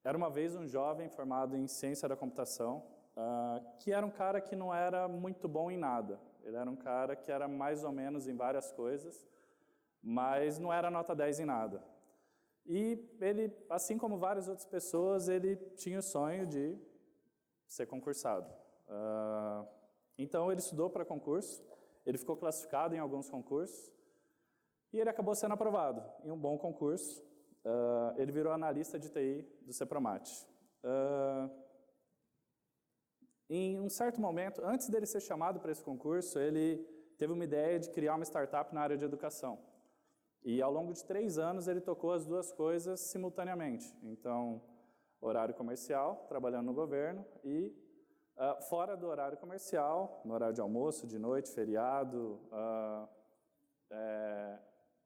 Era uma vez um jovem formado em ciência da computação, que era um cara que não era muito bom em nada. Ele era um cara que era mais ou menos em várias coisas, mas não era nota 10 em nada. E ele, assim como várias outras pessoas, ele tinha o sonho de ser concursado. Então ele estudou para concurso, ele ficou classificado em alguns concursos, e ele acabou sendo aprovado em um bom concurso. Ele virou analista de TI do Cepromat. Em um certo momento, antes dele ser chamado para esse concurso, ele teve uma ideia de criar uma startup na área de educação. E ao longo de 3 anos ele tocou as duas coisas simultaneamente. Então, horário comercial, trabalhando no governo, e fora do horário comercial, no horário de almoço, de noite, feriado,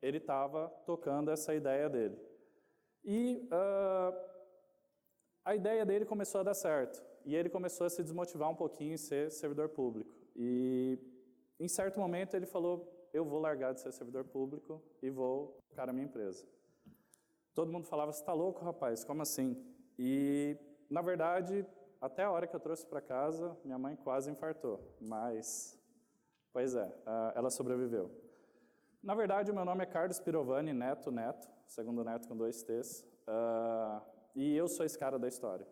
ele estava tocando essa ideia dele. E a ideia dele começou a dar certo. E ele começou a se desmotivar um pouquinho em ser servidor público. E em certo momento ele falou, eu vou largar de ser servidor público e vou tocar a minha empresa. Todo mundo falava, você está louco, rapaz? Como assim? E, na verdade, até a hora que eu trouxe para casa, minha mãe quase infartou. Mas, pois é, ela sobreviveu. Na verdade, o meu nome é Carlos Pirovani Neto, segundo Neto com 2 T's, e eu sou esse cara da história.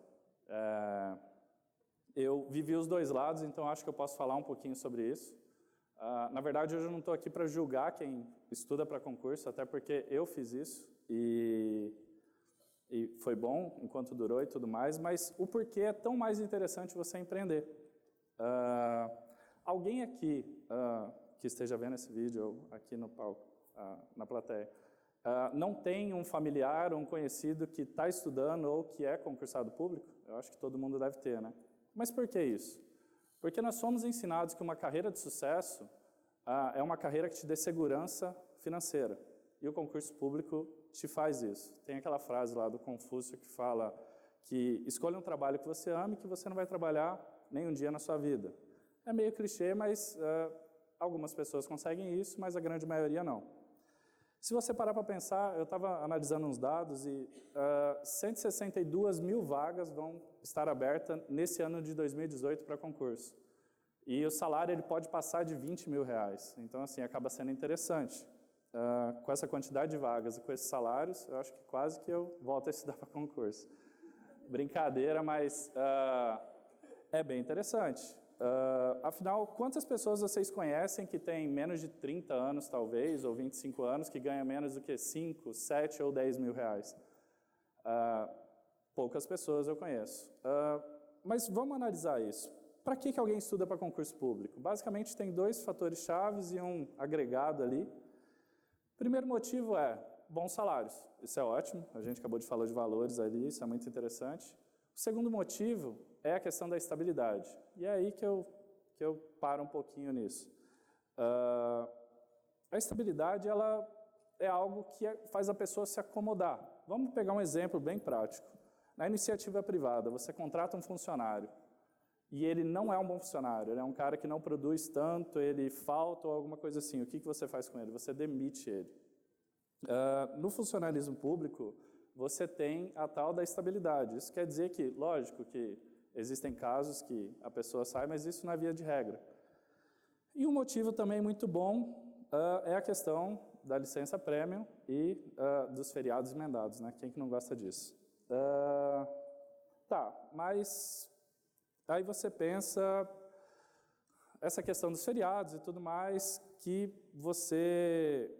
Eu vivi os dois lados, então acho que eu posso falar um pouquinho sobre isso. Na verdade, hoje eu não estou aqui para julgar quem estuda para concurso, até porque eu fiz isso, e foi bom enquanto durou e tudo mais, mas o porquê é tão mais interessante você empreender. Alguém aqui que esteja vendo esse vídeo ou aqui no palco, na plateia, não tem um familiar ou um conhecido que está estudando ou que é concursado público? Eu acho que todo mundo deve ter, né? Mas por que isso? Porque nós somos ensinados que uma carreira de sucesso é uma carreira que te dê segurança financeira. E o concurso público te faz isso. Tem aquela frase lá do Confúcio que fala que escolha um trabalho que você ame, que você não vai trabalhar nem um dia na sua vida. É meio clichê, mas algumas pessoas conseguem isso, mas a grande maioria não. Se você parar para pensar, eu estava analisando uns dados e 162 mil vagas vão estar abertas nesse ano de 2018 para concurso. E o salário ele pode passar de R$20 mil. Então, assim, acaba sendo interessante. Com essa quantidade de vagas e com esses salários, eu acho que quase que eu volto a estudar para concurso. Brincadeira, mas é bem interessante. Afinal, quantas pessoas vocês conhecem que têm menos de 30 anos, talvez, ou 25 anos, que ganham menos do que 5, 7 ou 10 mil reais? Poucas pessoas eu conheço. Mas vamos analisar isso. Para que alguém estuda para concurso público? Basicamente, tem 2 fatores chaves e um agregado ali. Primeiro motivo é bons salários. Isso é ótimo, a gente acabou de falar de valores ali, isso é muito interessante. O segundo motivo é a questão da estabilidade. E é aí que eu paro um pouquinho nisso. A estabilidade ela é algo que faz a pessoa se acomodar. Vamos pegar um exemplo bem prático. Na iniciativa privada, você contrata um funcionário e ele não é um bom funcionário, ele é um cara que não produz tanto, ele falta ou alguma coisa assim. O que você faz com ele? Você demite ele. No funcionalismo público, você tem a tal da estabilidade. Isso quer dizer que, lógico que existem casos que a pessoa sai, mas isso não é via de regra. E um motivo também muito bom é a questão da licença premium e dos feriados emendados, né? Quem que não gosta disso? Mas aí você pensa essa questão dos feriados e tudo mais, que você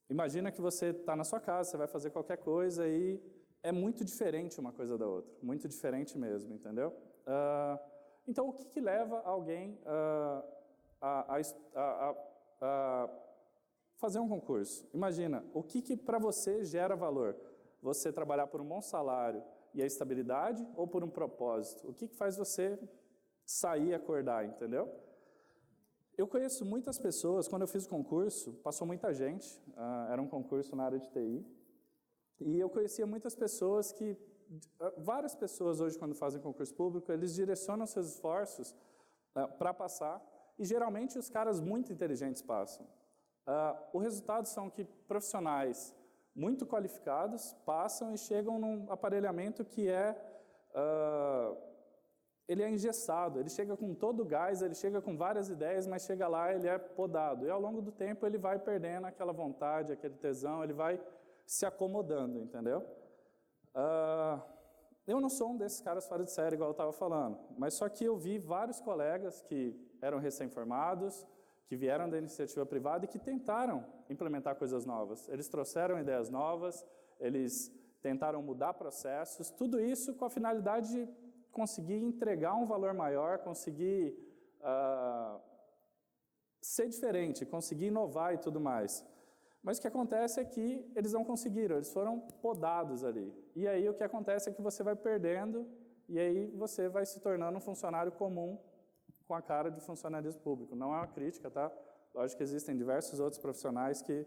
imagina que você está na sua casa, você vai fazer qualquer coisa e é muito diferente uma coisa da outra, muito diferente mesmo, entendeu? Então, o que leva alguém a fazer um concurso? Imagina, o que para você gera valor? Você trabalhar por um bom salário e a estabilidade ou por um propósito? O que faz você sair e acordar, entendeu? Eu conheço muitas pessoas, quando eu fiz o concurso, passou muita gente, era um concurso na área de TI, e eu conhecia muitas pessoas que, várias pessoas hoje quando fazem concurso público, eles direcionam seus esforços para passar, e geralmente os caras muito inteligentes passam. O resultado são que profissionais muito qualificados, passam e chegam num aparelhamento que ele é engessado, ele chega com todo o gás, ele chega com várias ideias, mas chega lá, ele é podado. E ao longo do tempo ele vai perdendo aquela vontade, aquele tesão, ele vai se acomodando, entendeu? Eu não sou um desses caras fora de série, igual eu estava falando, mas só que eu vi vários colegas que eram recém-formados, que vieram da iniciativa privada e que tentaram implementar coisas novas. Eles trouxeram ideias novas, eles tentaram mudar processos, tudo isso com a finalidade de conseguir entregar um valor maior, conseguir ser diferente, conseguir inovar e tudo mais. Mas o que acontece é que eles não conseguiram, eles foram podados ali. E aí o que acontece é que você vai perdendo e aí você vai se tornando um funcionário comum com a cara de funcionalismo público. Não é uma crítica, tá? Lógico que existem diversos outros profissionais que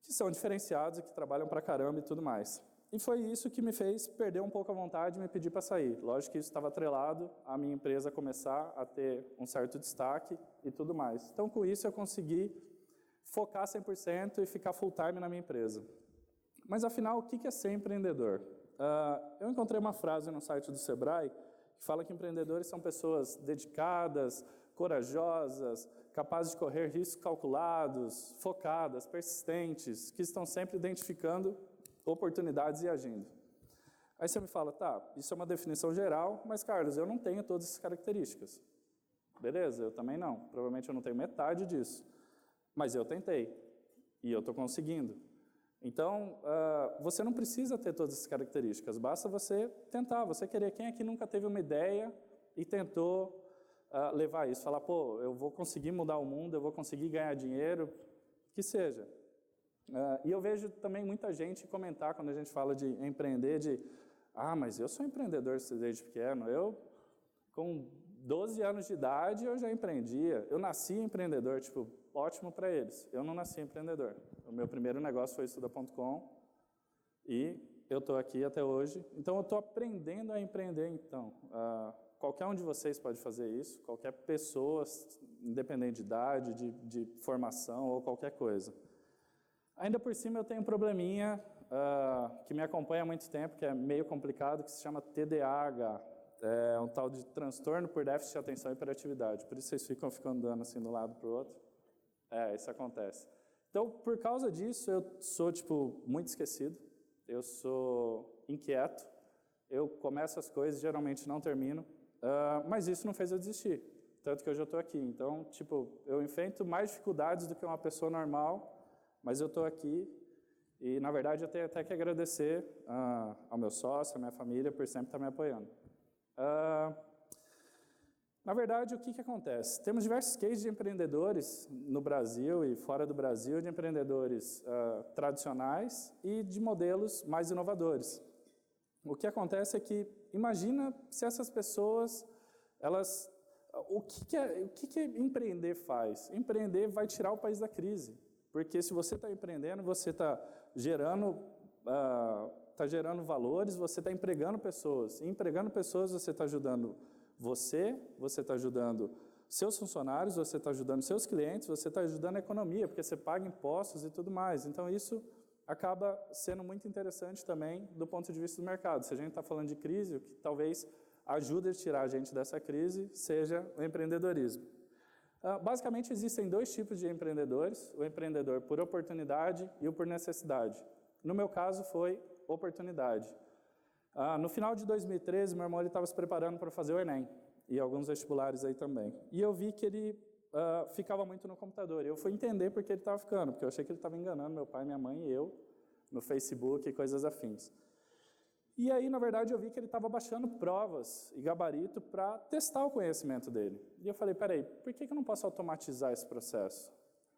são diferenciados e que trabalham pra caramba e tudo mais. E foi isso que me fez perder um pouco a vontade e me pedir para sair. Lógico que isso estava atrelado à minha empresa começar a ter um certo destaque e tudo mais. Então, com isso, eu consegui focar 100% e ficar full time na minha empresa. Mas, afinal, o que é ser empreendedor? Eu encontrei uma frase no site do Sebrae que fala que empreendedores são pessoas dedicadas, corajosas, capazes de correr riscos calculados, focadas, persistentes, que estão sempre identificando oportunidades e agindo. Aí você me fala, tá, isso é uma definição geral, mas, Carlos, eu não tenho todas essas características. Beleza, eu também não. Provavelmente eu não tenho metade disso. Mas eu tentei, e eu estou conseguindo. Então, você não precisa ter todas essas características, basta você tentar, você querer. Quem aqui nunca teve uma ideia e tentou levar isso? Falar, pô, eu vou conseguir mudar o mundo, eu vou conseguir ganhar dinheiro, que seja. E eu vejo também muita gente comentar, quando a gente fala de empreender, mas eu sou empreendedor desde pequeno, eu, com 12 anos de idade, eu já empreendia, eu nasci empreendedor, tipo, ótimo para eles. Eu não nasci empreendedor. O meu primeiro negócio foi Estuda.com e eu estou aqui até hoje. Então, eu estou aprendendo a empreender, então. Qualquer um de vocês pode fazer isso, qualquer pessoa, independente de idade, de formação ou qualquer coisa. Ainda por cima, eu tenho um probleminha que me acompanha há muito tempo, que é meio complicado, que se chama TDAH. É um tal de transtorno por déficit de atenção e hiperatividade. Por isso vocês ficam andando assim de um lado para o outro. Isso acontece. Então, por causa disso, eu sou, muito esquecido. Eu sou inquieto. Eu começo as coisas e geralmente não termino. Mas isso não fez eu desistir. Tanto que hoje eu estou aqui. Então, eu enfrento mais dificuldades do que uma pessoa normal, mas eu estou aqui e, na verdade, eu tenho até que agradecer ao meu sócio, à minha família, por sempre estar me apoiando. Na verdade, o que acontece? Temos diversos cases de empreendedores no Brasil e fora do Brasil, de empreendedores tradicionais e de modelos mais inovadores. O que acontece é que, imagina se essas pessoas, o que empreender faz? Empreender vai tirar o país da crise, porque se você está empreendendo, você está gerando valores, você está empregando pessoas. E empregando pessoas, você está ajudando você está ajudando seus funcionários, você está ajudando seus clientes, você está ajudando a economia, porque você paga impostos e tudo mais. Então, isso acaba sendo muito interessante também do ponto de vista do mercado. Se a gente está falando de crise, o que talvez ajude a tirar a gente dessa crise seja o empreendedorismo. Basicamente, existem dois tipos de empreendedores, o empreendedor por oportunidade e o por necessidade. No meu caso, foi oportunidade. No final de 2013, meu irmão estava se preparando para fazer o Enem, e alguns vestibulares aí também. E eu vi que ele ficava muito no computador, e eu fui entender por que ele estava ficando, porque eu achei que ele estava enganando meu pai, minha mãe e eu, no Facebook e coisas afins. E aí, na verdade, eu vi que ele estava baixando provas e gabarito para testar o conhecimento dele. E eu falei, peraí, por que eu não posso automatizar esse processo?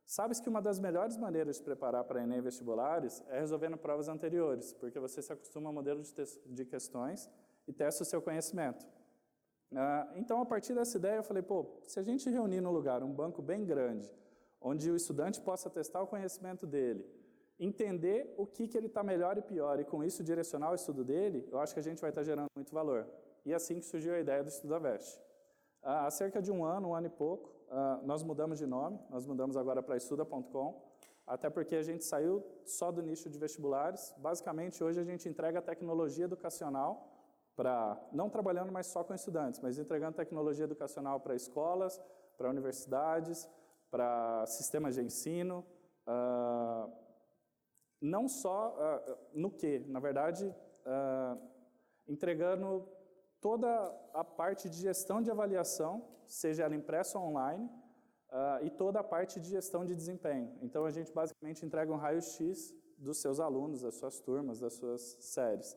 Sabes que uma das melhores maneiras de se preparar para Enem e vestibulares é resolvendo provas anteriores, porque você se acostuma ao modelo de questões e testa o seu conhecimento. Então, a partir dessa ideia, eu falei, se a gente reunir num lugar um banco bem grande, onde o estudante possa testar o conhecimento dele, entender o que ele está melhor e pior, e com isso direcionar o estudo dele, eu acho que a gente vai estar gerando muito valor. E assim que surgiu a ideia do Estudavest. Há cerca de um ano e pouco, nós mudamos de nome, nós mudamos agora para Estuda.com. até porque a gente saiu só do nicho de vestibulares. Basicamente, hoje a gente entrega tecnologia educacional não trabalhando mais só com estudantes, mas entregando tecnologia educacional para escolas, para universidades, para sistemas de ensino, não só no que, na verdade, entregando toda a parte de gestão de avaliação, seja ela impressa ou online, e toda a parte de gestão de desempenho. Então, a gente basicamente entrega um raio-x dos seus alunos, das suas turmas, das suas séries.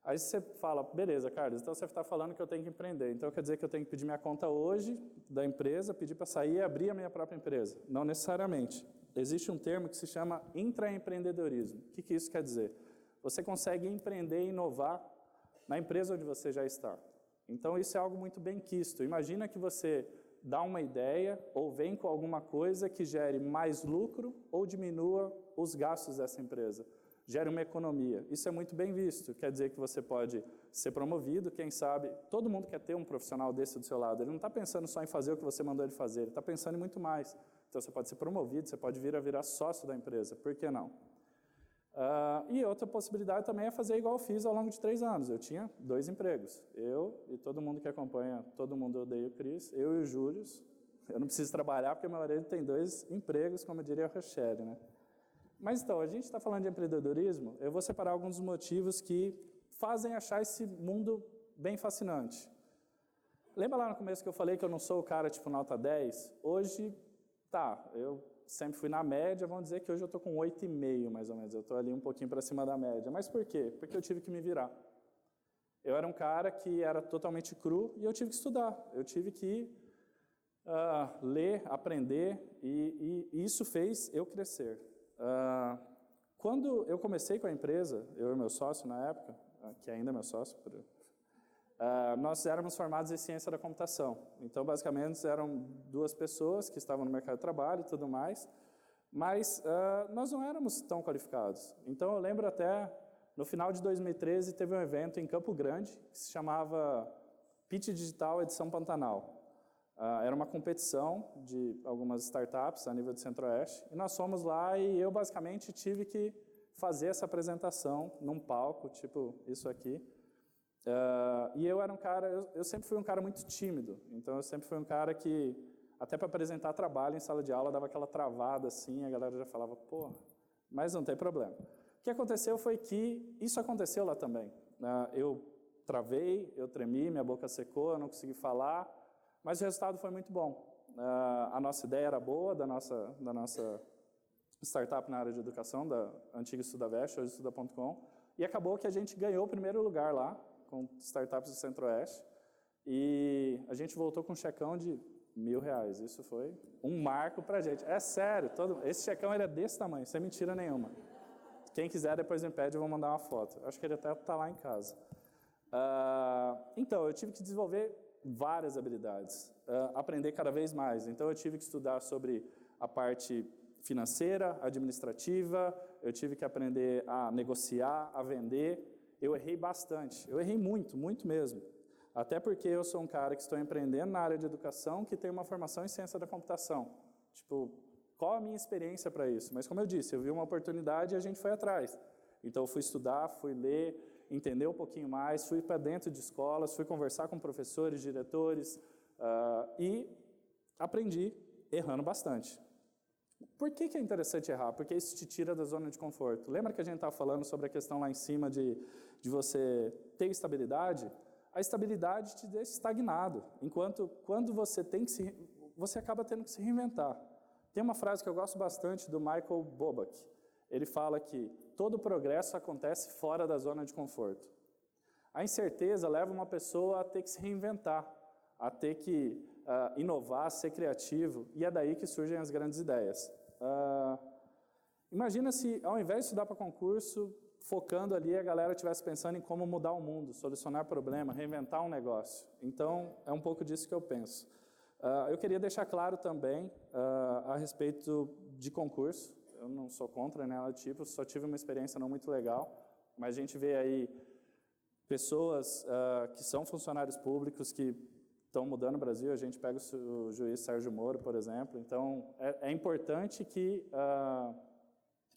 Aí você fala, beleza, Carlos, então você está falando que eu tenho que empreender. Então quer dizer que eu tenho que pedir minha conta hoje da empresa, pedir para sair e abrir a minha própria empresa. Não necessariamente. Existe um termo que se chama intraempreendedorismo. O que isso quer dizer? Você consegue empreender e inovar na empresa onde você já está. Então isso é algo muito bem quisto. Imagina que você dá uma ideia ou vem com alguma coisa que gere mais lucro ou diminua os gastos dessa empresa. Gera uma economia. Isso é muito bem visto. Quer dizer que você pode ser promovido, quem sabe, todo mundo quer ter um profissional desse do seu lado. Ele não está pensando só em fazer o que você mandou ele fazer, ele está pensando em muito mais. Então você pode ser promovido, você pode vir a virar sócio da empresa, por que não? E outra possibilidade também é fazer igual eu fiz ao longo de 3 anos. Eu tinha 2 empregos. Eu e todo mundo que acompanha, todo mundo odeia o Cris, eu e o Júlio. Eu não preciso trabalhar porque meu marido tem 2 empregos, como diria a Rochelle, né? Mas então, a gente está falando de empreendedorismo, eu vou separar alguns dos motivos que fazem achar esse mundo bem fascinante. Lembra lá no começo que eu falei que eu não sou o cara tipo nota 10? Hoje, eu sempre fui na média, vamos dizer que hoje eu estou com 8,5 mais ou menos, eu estou ali um pouquinho para cima da média. Mas por quê? Porque eu tive que me virar. Eu era um cara que era totalmente cru e eu tive que estudar, eu tive que ler, aprender e isso fez eu crescer. Quando eu comecei com a empresa, eu e meu sócio na época, que ainda é meu sócio, nós éramos formados em ciência da computação. Então, basicamente, eram 2 pessoas que estavam no mercado de trabalho e tudo mais, mas nós não éramos tão qualificados. Então, eu lembro até, no final de 2013, teve um evento em Campo Grande, que se chamava Pitch Digital Edição Pantanal. Era uma competição de algumas startups a nível do Centro-Oeste, e nós fomos lá e eu basicamente tive que fazer essa apresentação num palco, tipo isso aqui. E eu era um cara, eu sempre fui um cara muito tímido, então eu sempre fui um cara que, até para apresentar trabalho em sala de aula, dava aquela travada assim, a galera já falava, pô, mas não tem problema. O que aconteceu foi que isso aconteceu lá também. Eu travei, eu tremi, minha boca secou, eu não consegui falar, mas o resultado foi muito bom. A nossa ideia era boa, da nossa startup na área de educação, da antiga Estudavest, hoje Estuda.com, e acabou que a gente ganhou o primeiro lugar lá, com startups do Centro-Oeste, e a gente voltou com um checão de R$1.000. Isso foi um marco pra gente. É sério, esse checão era desse tamanho, sem mentira nenhuma. Quem quiser depois me pede, eu vou mandar uma foto. Acho que ele até está lá em casa. Então, eu tive que desenvolver várias habilidades, aprender cada vez mais. Então, eu tive que estudar sobre a parte financeira, administrativa, eu tive que aprender a negociar, a vender. Eu errei bastante, eu errei muito, muito mesmo. Até porque eu sou um cara que estou empreendendo na área de educação, que tem uma formação em ciência da computação. Tipo, qual a minha experiência para isso? Mas como eu disse, eu vi uma oportunidade e a gente foi atrás. Então, eu fui estudar, fui ler, entender um pouquinho mais, fui para dentro de escolas, fui conversar com professores, diretores, e aprendi errando bastante. Por que é interessante errar? Porque isso te tira da zona de conforto. Lembra que a gente estava falando sobre a questão lá em cima de você ter estabilidade? A estabilidade te deixa estagnado, enquanto quando você você acaba tendo que se reinventar. Tem uma frase que eu gosto bastante do Michael Bobak. Ele fala que todo progresso acontece fora da zona de conforto. A incerteza leva uma pessoa a ter que se reinventar, a ter que inovar, ser criativo, e é daí que surgem as grandes ideias. Imagina se, ao invés de estudar para concurso, focando ali, a galera estivesse pensando em como mudar o mundo, solucionar problema, reinventar um negócio. Então, é um pouco disso que eu penso. Eu queria deixar claro também a respeito de concurso. Eu não sou contra nada do tipo, só tive uma experiência não muito legal, mas a gente vê aí pessoas que são funcionários públicos que estão mudando o Brasil, a gente pega o juiz Sérgio Moro, por exemplo, então é importante que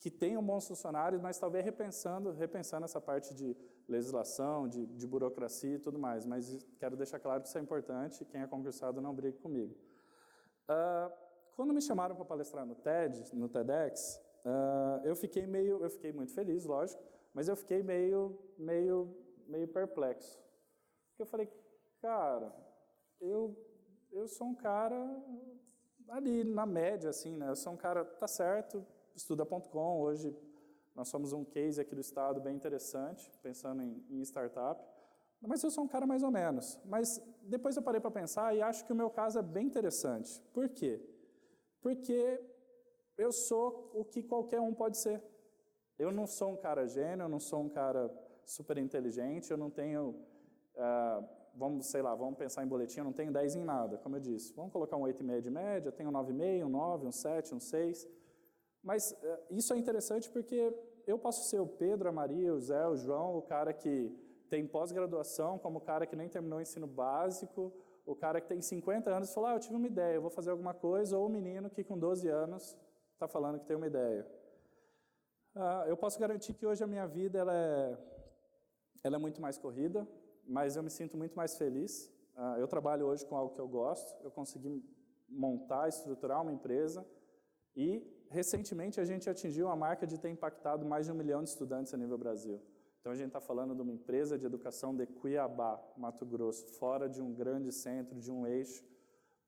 tenham bons funcionários, mas talvez repensando essa parte de legislação, de burocracia e tudo mais, mas quero deixar claro que isso é importante, quem é concursado não brigue comigo. Quando me chamaram para palestrar no TEDx, eu fiquei muito feliz, lógico, mas eu fiquei meio perplexo. Porque eu falei, cara, eu sou um cara ali na média, assim, né? Eu sou um cara, tá certo, estuda.com, hoje nós somos um case aqui do estado bem interessante, pensando em startup, mas eu sou um cara mais ou menos. Mas depois eu parei para pensar e acho que o meu caso é bem interessante. Por quê? Porque eu sou o que qualquer um pode ser. Eu não sou um cara gênio, eu não sou um cara super inteligente, eu não tenho, vamos pensar em boletim, eu não tenho 10 em nada, como eu disse. Vamos colocar um 8,5 de média, tenho um 9,5, um 9, um 7, um 6. Mas isso é interessante porque eu posso ser o Pedro, a Maria, o Zé, o João, o cara que tem pós-graduação, como o cara que nem terminou o ensino básico, o cara que tem 50 anos e falou, eu tive uma ideia, eu vou fazer alguma coisa, ou o menino que com 12 anos está falando que tem uma ideia. Eu posso garantir que hoje a minha vida ela é muito mais corrida, mas eu me sinto muito mais feliz. Eu trabalho hoje com algo que eu gosto, eu consegui montar, estruturar uma empresa e, recentemente, a gente atingiu a marca de ter impactado mais de 1 milhão de estudantes a nível Brasil. Então, a gente está falando de uma empresa de educação de Cuiabá, Mato Grosso, fora de um grande centro, de um eixo.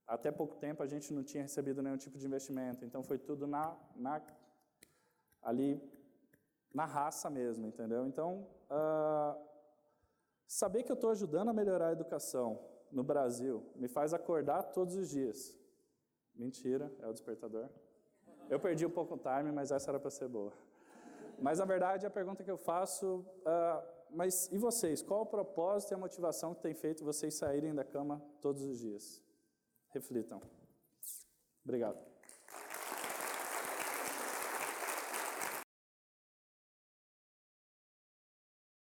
Até pouco tempo, a gente não tinha recebido nenhum tipo de investimento. Então, foi tudo ali na raça mesmo, entendeu? Então, saber que eu estou ajudando a melhorar a educação no Brasil me faz acordar todos os dias. Mentira, é o despertador. Eu perdi um pouco o time, mas essa era para ser boa. Mas, na verdade, a pergunta que eu faço, mas e vocês? Qual o propósito e a motivação que tem feito vocês saírem da cama todos os dias? Reflitam. Obrigado.